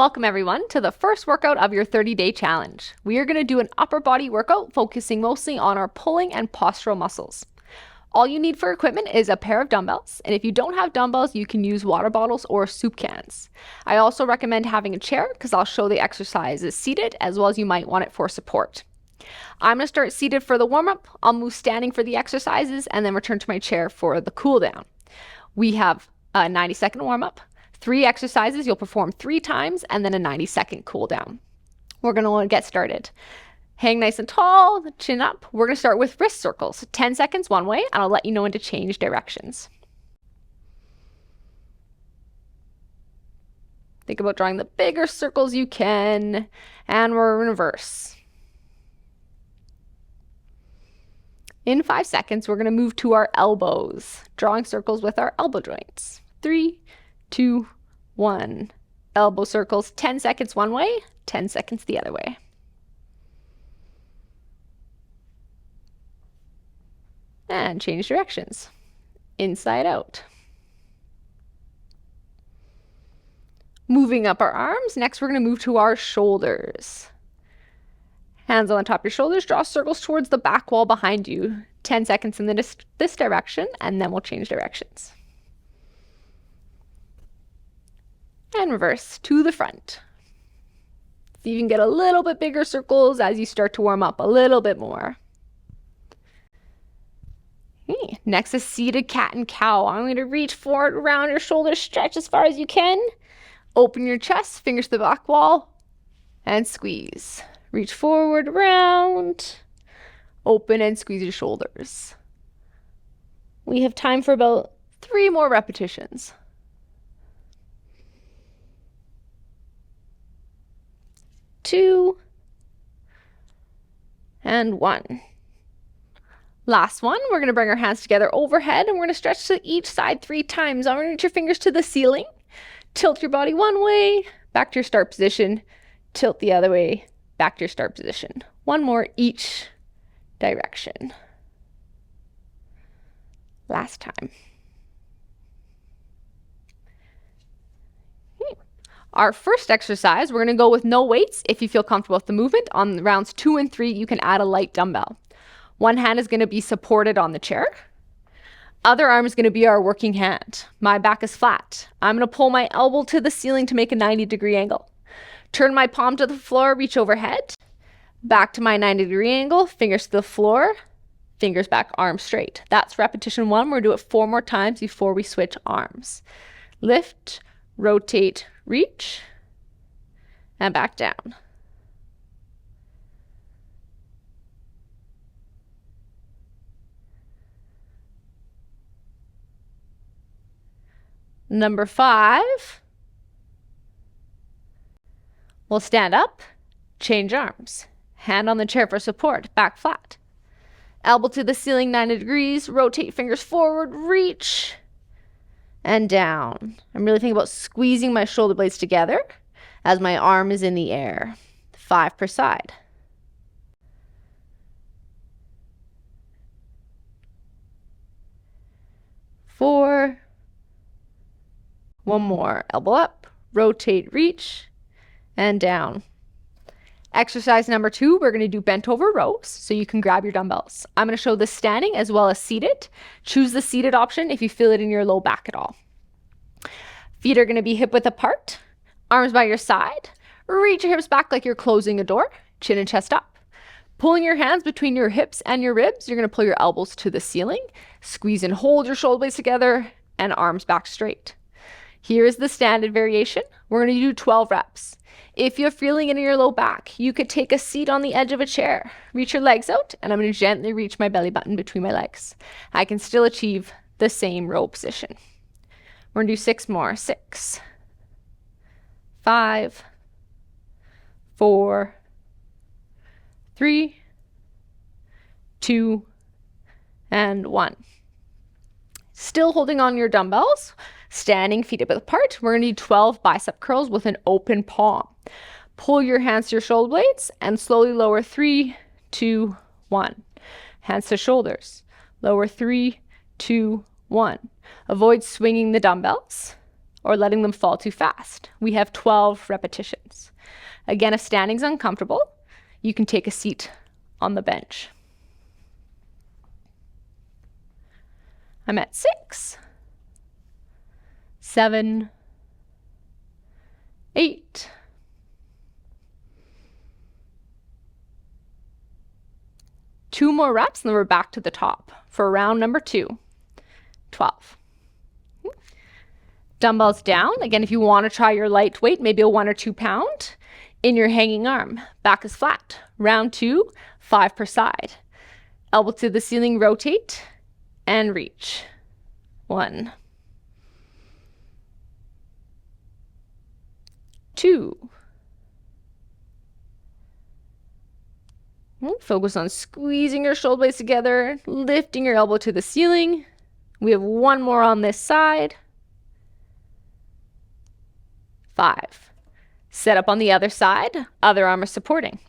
Welcome everyone to the first workout of your 30-day challenge. We are going to do an upper body workout focusing mostly on our pulling and postural muscles. All you need for equipment is a pair of dumbbells, and if you don't have dumbbells, you can use water bottles or soup cans. I also recommend having a chair because I'll show the exercises seated as well as you might want it for support. I'm going to start seated for the warm-up, I'll move standing for the exercises, and then return to my chair for the cool down. We have a 90-second warm-up. 3 exercises you'll perform 3 times and then a 90-second cool down. We're going to get started. Hang nice and tall, chin up. We're going to start with wrist circles. 10 seconds one way, and I'll let you know when to change directions. Think about drawing the bigger circles you can, and we're in reverse. In 5 seconds, we're going to move to our elbows, drawing circles with our elbow joints. 3, 2, 1. Elbow circles, 10 seconds one way, 10 seconds the other way. And change directions. Inside out. Moving up our arms, next we're going to move to our shoulders. Hands on the top of your shoulders, draw circles towards the back wall behind you. 10 seconds in this direction, and then we'll change directions. And reverse to the front. So you can get a little bit bigger circles as you start to warm up a little bit more. Okay. Next is seated cat and cow. I'm going to reach forward around your shoulders, stretch as far as you can. Open your chest, fingers to the back wall, and squeeze. Reach forward, round, open and squeeze your shoulders. We have time for about 3 more repetitions. 2, and 1. Last one, we're going to bring our hands together overhead and we're going to stretch to each side 3 times. I'm going to reach your fingers to the ceiling, tilt your body one way, back to your start position, tilt the other way, back to your start position. 1 more each direction. Last time. Our first exercise, we're going to go with no weights. If you feel comfortable with the movement, on rounds 2 and 3, you can add a light dumbbell. One hand is going to be supported on the chair. Other arm is going to be our working hand. My back is flat. I'm going to pull my elbow to the ceiling to make a 90-degree angle. Turn my palm to the floor, reach overhead. Back to my 90-degree angle, fingers to the floor, fingers back, arms straight. That's repetition 1. We're going to do it 4 more times before we switch arms. Lift, rotate, reach, and back down. Number 5, we'll stand up, change arms. Hand on the chair for support, back flat. Elbow to the ceiling, 90 degrees, rotate fingers forward, reach, and down. I'm really thinking about squeezing my shoulder blades together as my arm is in the air. 5 per side. 4. 1 more. Elbow up, rotate, reach, and down. Exercise number 2, we're going to do bent over rows, so you can grab your dumbbells. I'm going to show this standing as well as seated. Choose the seated option if you feel it in your low back at all. Feet are going to be hip width apart, arms by your side. Reach your hips back like you're closing a door, chin and chest up. Pulling your hands between your hips and your ribs, you're going to pull your elbows to the ceiling. Squeeze and hold your shoulder blades together and arms back straight. Here is the standard variation. We're going to do 12 reps. If you're feeling it in your low back, you could take a seat on the edge of a chair. Reach your legs out, and I'm going to gently reach my belly button between my legs. I can still achieve the same row position. We're going to do 6 more. 6, 5, 4, 3, 2, and 1. Still holding on your dumbbells, standing feet width apart. We're going to do 12 bicep curls with an open palm. Pull your hands to your shoulder blades and slowly lower 3, 2, 1. Hands to shoulders. Lower 3, 2, 1. Avoid swinging the dumbbells. or letting them fall too fast. We have 12 repetitions. Again, if standing's uncomfortable, you can take a seat on the bench. I'm at 6, 7, 8, 2 more reps, and then we're back to the top for round number 2, 12. Dumbbells down. Again, if you want to try your lightweight, maybe a 1 or 2 pound, in your hanging arm. Back is flat. Round 2, 5 per side. Elbow to the ceiling, rotate, and reach. 1, 2. Focus on squeezing your shoulder blades together, lifting your elbow to the ceiling. We have 1 more on this side. 5. Set up on the other side, other arm is supporting.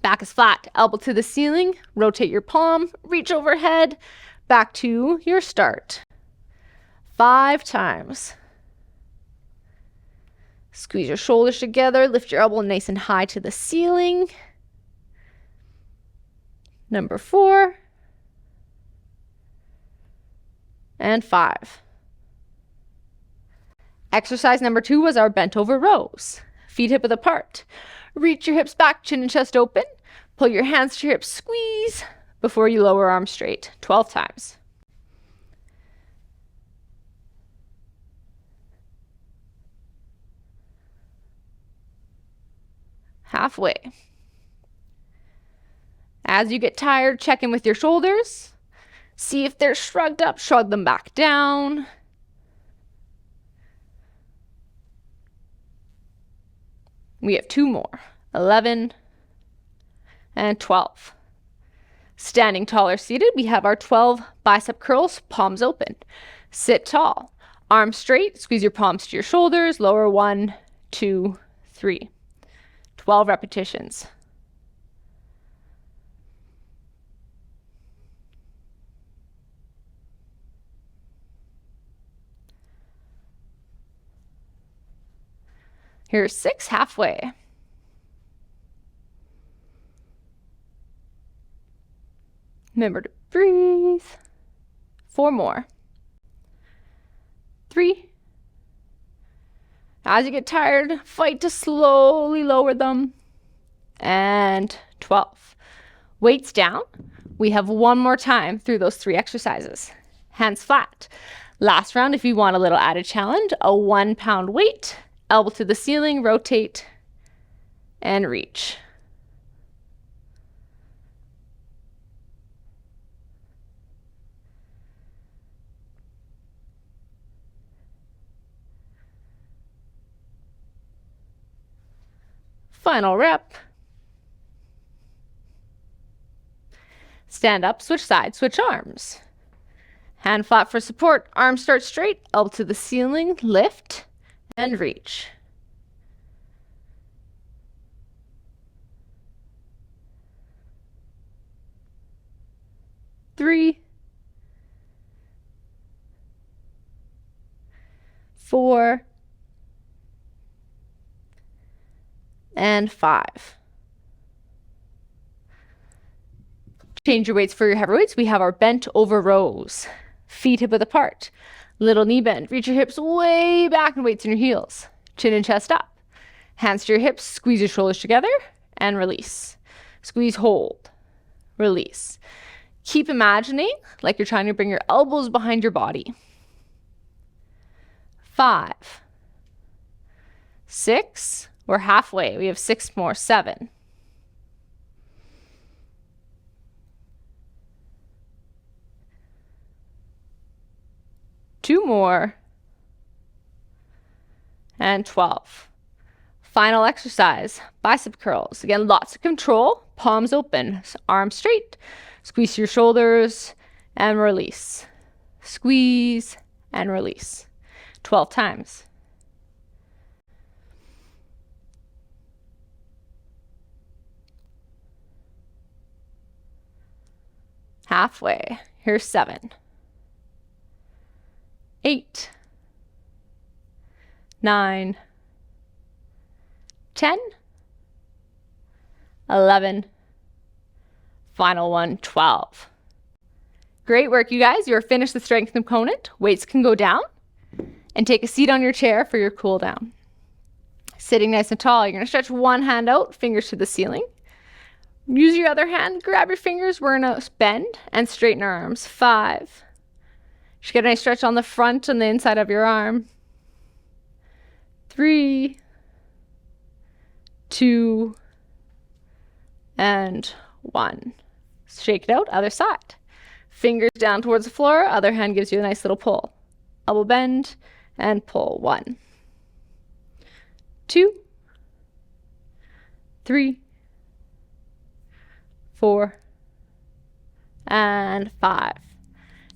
Back is flat, elbow to the ceiling, rotate your palm, reach overhead, back to your start. 5 times. Squeeze your shoulders together, lift your elbow nice and high to the ceiling. Number 4. And 5. Exercise number 2 was our bent over rows. Feet hip width apart. Reach your hips back, chin and chest open. Pull your hands to your hips, squeeze before you lower arms straight. 12 times. Halfway. As you get tired, check in with your shoulders. See if they're shrugged up, shrug them back down. We have 2 more, 11 and 12. Standing tall or seated, we have our 12 bicep curls, palms open. Sit tall, arms straight, squeeze your palms to your shoulders, lower 1, 2, 3. 12 repetitions. Here's 6, halfway. Remember to breathe. 4 more. 3. As you get tired, fight to slowly lower them. And 12. Weights down. We have 1 more time through those 3 exercises. Hands flat. Last round, if you want a little added challenge, a 1 pound weight. Elbow to the ceiling, rotate, and reach. Final rep. Stand up, switch sides, switch arms. Hand flat for support, arms start straight, elbow to the ceiling, lift, and reach. Three, 4, and 5. Change your weights for your heavy weights. We have our bent over rows. Feet hip width apart. Little knee bend. Reach your hips way back and weights in your heels. Chin and chest up. Hands to your hips. Squeeze your shoulders together and release. Squeeze, hold, release. Keep imagining like you're trying to bring your elbows behind your body. 5, 6. We're halfway. We have 6 more. 7. 2 more, and 12. Final exercise, bicep curls. Again, lots of control, palms open, arms straight, squeeze your shoulders, and release. Squeeze and release. 12 times. Halfway. Here's 7. 8, 9, 10, 11, final one, 12. Great work, you guys. You're finished the strength component. Weights can go down, and take a seat on your chair for your cool down. Sitting nice and tall, you're going to stretch one hand out, fingers to the ceiling. Use your other hand, grab your fingers. We're going to bend and straighten our arms. 5. Just get a nice stretch on the front and the inside of your arm. 3, 2, and 1. Shake it out, other side. Fingers down towards the floor, other hand gives you a nice little pull. Elbow bend and pull. 1, 2, 3, 4, and 5.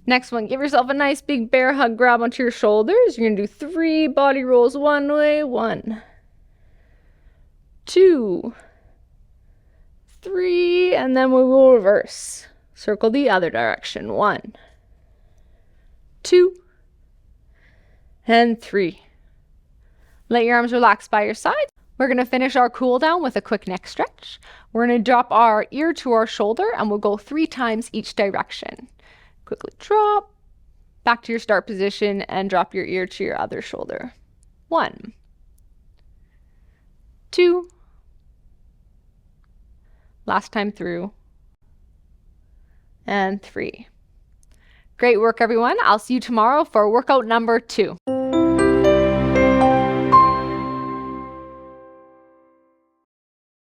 Next one, give yourself a nice big bear hug, grab onto your shoulders. You're going to do 3 body rolls one way. 1, 2, 3, and then we will reverse. Circle the other direction. 1, 2, and 3. Let your arms relax by your sides. We're going to finish our cool down with a quick neck stretch. We're going to drop our ear to our shoulder and we'll go 3 times each direction. Quickly drop, back to your start position and drop your ear to your other shoulder. 1, 2, last time through, and 3. Great work, everyone. I'll see you tomorrow for workout number 2.